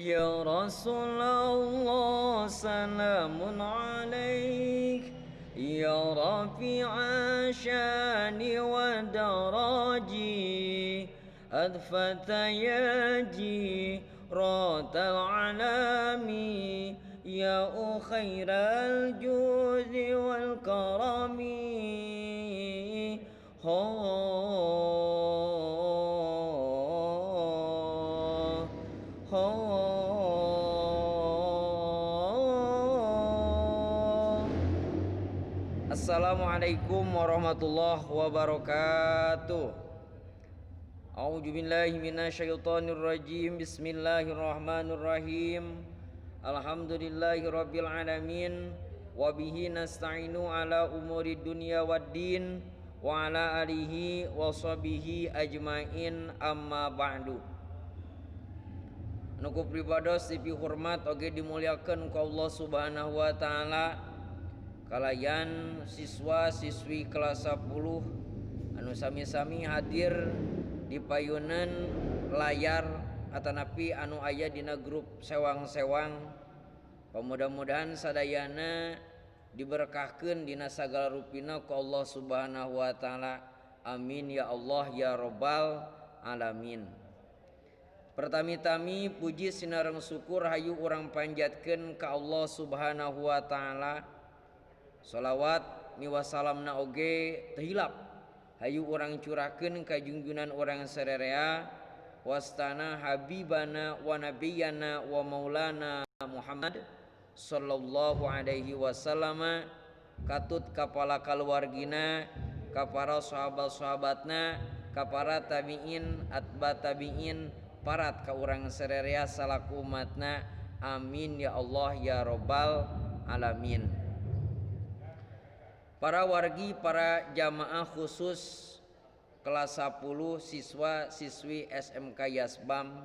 Ya Rasulullah salamun alaik Ya rafi'a syani wa daraji Adfata yaji ratal alami Ya khairal judi wal karami Assalamualaikum warahmatullahi wabarakatuh. A'udzu billahi minasyaitonir rajim. Bismillahirrahmanirrahim. Alhamdulillahirabbil alamin wa bihi nasta'inu ala umuri dunya waddin wa ala alihi wa sahbihi ajmain amma ba'du. Nuku pribados sipi hormat oge dimuliakeun ku Allah Subhanahu wa taala. Kalayan siswa siswi kelas 10 anu sami-sami hadir di payunan layar atanapi anu aya dina grup sewang-sewang. Mudah-mudahan sadayana diberkahkeun dina sagala rupina ku Allah Subhanahu wa taala. Amin ya Allah ya rabbal alamin. Pertami-tami puji sinareng syukur hayu urang panjatkeun ka Allah Subhanahu wa taala. Salawat miwasalamna oge tehilap hayu urang curahkeun ka junjunan urang sarerea wastana habibana wa nabiyana wa maulana Muhammad sallallahu alaihi wasallam, katut kapala kaluargina, ka para sahabat-sahabatna, ka para tabiin, atba tabiin, parat ka urang sarerea salaku umatna. Amin ya Allah ya rabbal alamin. Para wargi, para jamaah khusus kelas 10 siswa siswi SMK Yasbam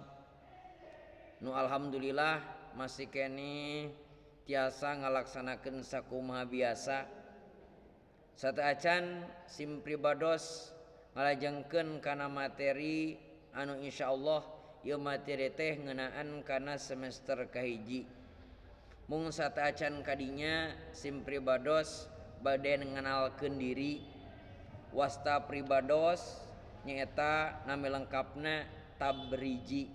nu alhamdulillah masih kene tiasa ngalaksanakeun sakumaha biasa. Sataacan sim pribados ngalajengkeun kana materi anu insyaallah ieu materi teh ngeunaan kana semester kahiji. Mung sataacan kadinya sim pribados bade ngenalkeun diri. Wasta pribados nyaeta nami lengkapna tabriji.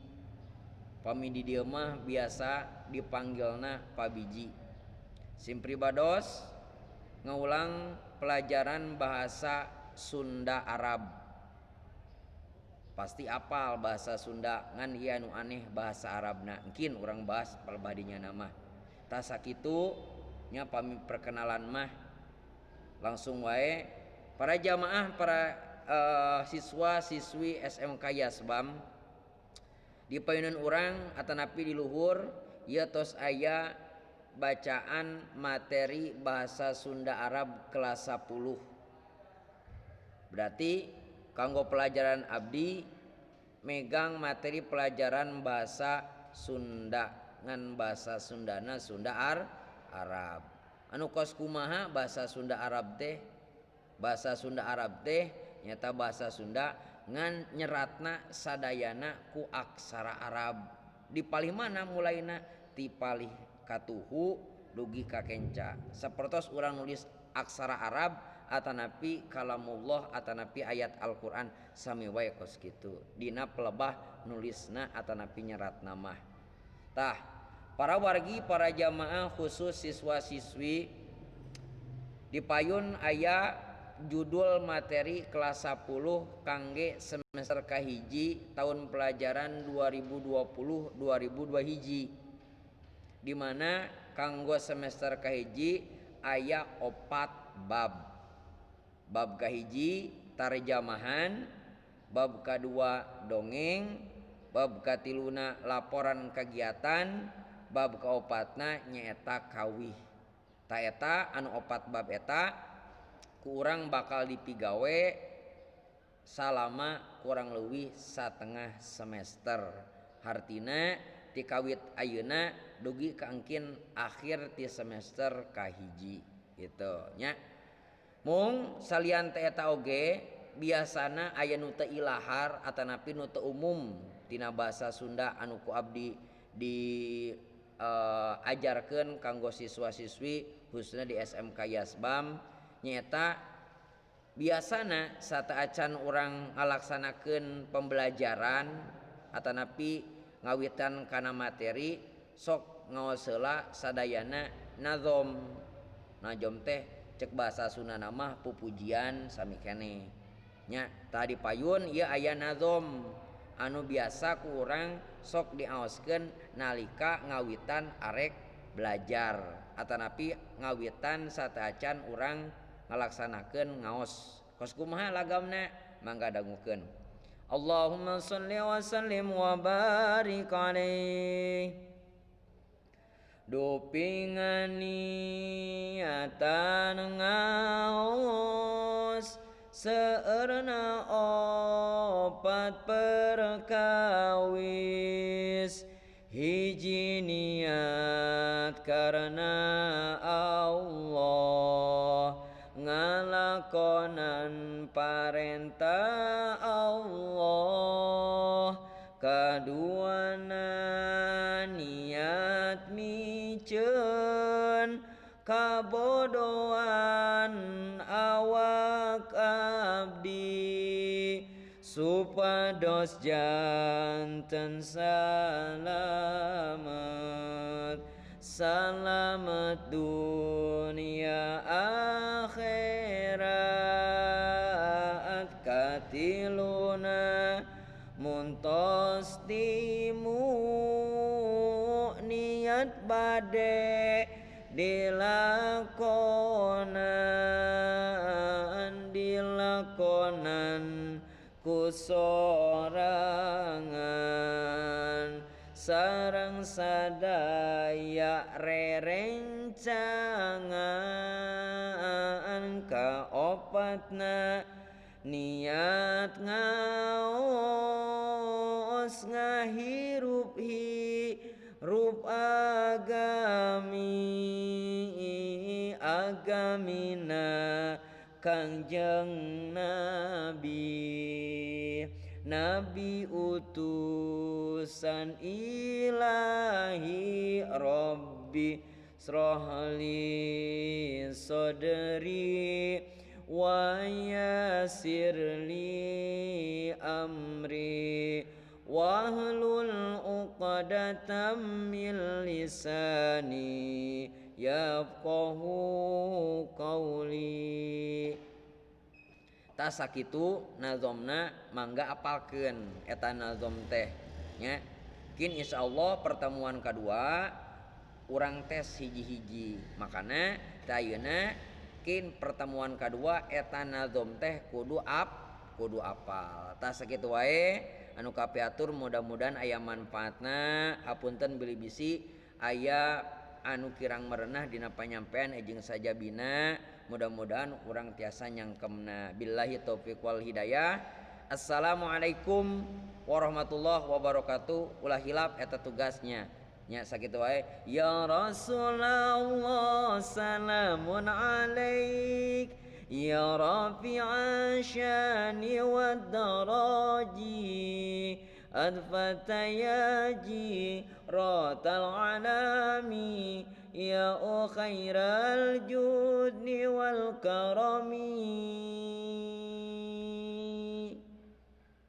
Pami di dieu mah biasa dipanggilna pabiji. Sim pribados ngaulang pelajaran bahasa Sunda Arab. Pasti apal bahasa Sunda ngan ieu anu aneh bahasa Arabna. Engkin urang bahas palbadinya nama. Tah sakitu nya pami perkenalan mah langsung wae para jamaah, para siswa siswi SMK Yasbam di payunan urang atanapi di luhur ieu tos aya bacaan materi bahasa Sunda Arab kelas 10. Berarti kanggo pelajaran abdi megang materi pelajaran bahasa Sunda ngan bahasa Sundana Sunda Arab. Anu kos kumaha bahasa Sunda Arab teh? Bahasa Sunda Arab teh nyata bahasa Sunda ngan nyeratna sadayana ku aksara Arab. Dipalih mana mulaina? Ti palih katuhu dugi ka kenca. Sapertos urang nulis aksara Arab atanapi kalamullah atanapi ayat Al-Qur'an sami wae kos kitu. Dina pelebah nulisna atanapi nyeratna mah. Tah, para wargi, para jamaah khusus siswa-siswi di payun aya judul materi kelas 10 kangge semester kahiji tahun pelajaran 2020-2002 hiji, di mana kanggo semester kahiji aya 4 bab. Bab kahiji tarjamahan, bab kadua dongeng, bab katiluna laporan kegiatan, bab kaopatna nyaeta kawih. Ta eta anu 4 bab eta ku urang bakal dipigawe salama kurang leuwih satengah semester. Hartina ti kawit ayeuna dugi kaengkin akhir ti semester kahiji gitu nya. Mung salian teh eta oge biasana aya nu teu ilahar atanapi nu teu umum tina bahasa Sunda anu ku abdi diajarkeun kanggo siswa-siswi khususnya di SMK Yasbam nyata biasana sataacan urang ngalaksanakeun pembelajaran atanapi ngawitan kana materi sok ngaos heula sadayana nazom. Nazom teh cek bahasa Sundana mah pupujian sami keneh nya tadi payun ieu aya nazom anu biasa ku urang sok diaoskeun nalika ngawitan arek belajar atanapi ngawitan sataacan urang ngalaksanakeun ngaos. Kos kumaha lagamna mangga dangukeun. Allahumma shalli wa sallim wa barik alaihi. Dupingani ngaos seueurna opat perkawis hiji niat karena Allah ngalakonan parentah Allah kaduana niat miceun kabodohan awak abdi supados janten salamet salamet dunia akhirat katiluna muntos timu niat bade dilakonan kusorangan sareng sadaya rerencangan kaopatna niat ngaos ngahirup hirup agamina Kangjeng Nabi utusan ilahi Rabbi srohli sodri wa yasirli amri wahlul uqdatam min lisani yafqahu qauli. Tak sakitu nazomna mangga apalkeun eta nazom teh nya. Kin insyaallah pertemuan kedua urang tes hiji-hiji makana tayeuna kin pertemuan kedua eta nazom teh kudu apal. Tak sakitu wae anu kapiatur mudah-mudahan aya manfaatna hapunten bili bisi aya anu kirang merenah dina panyampean ejeng sajabina mudah-mudahan urang tiasa nyangkemna. Billahi taufiq wal hidayah. Assalamualaikum warahmatullahi wabarakatuh. Ulah hilap eta tugasnya nya sakitu wae. Ya Rasulullah salamun alaik ya rafi'a syani wad daraji adfatayaji ratal alami ya khairal judni wal karami.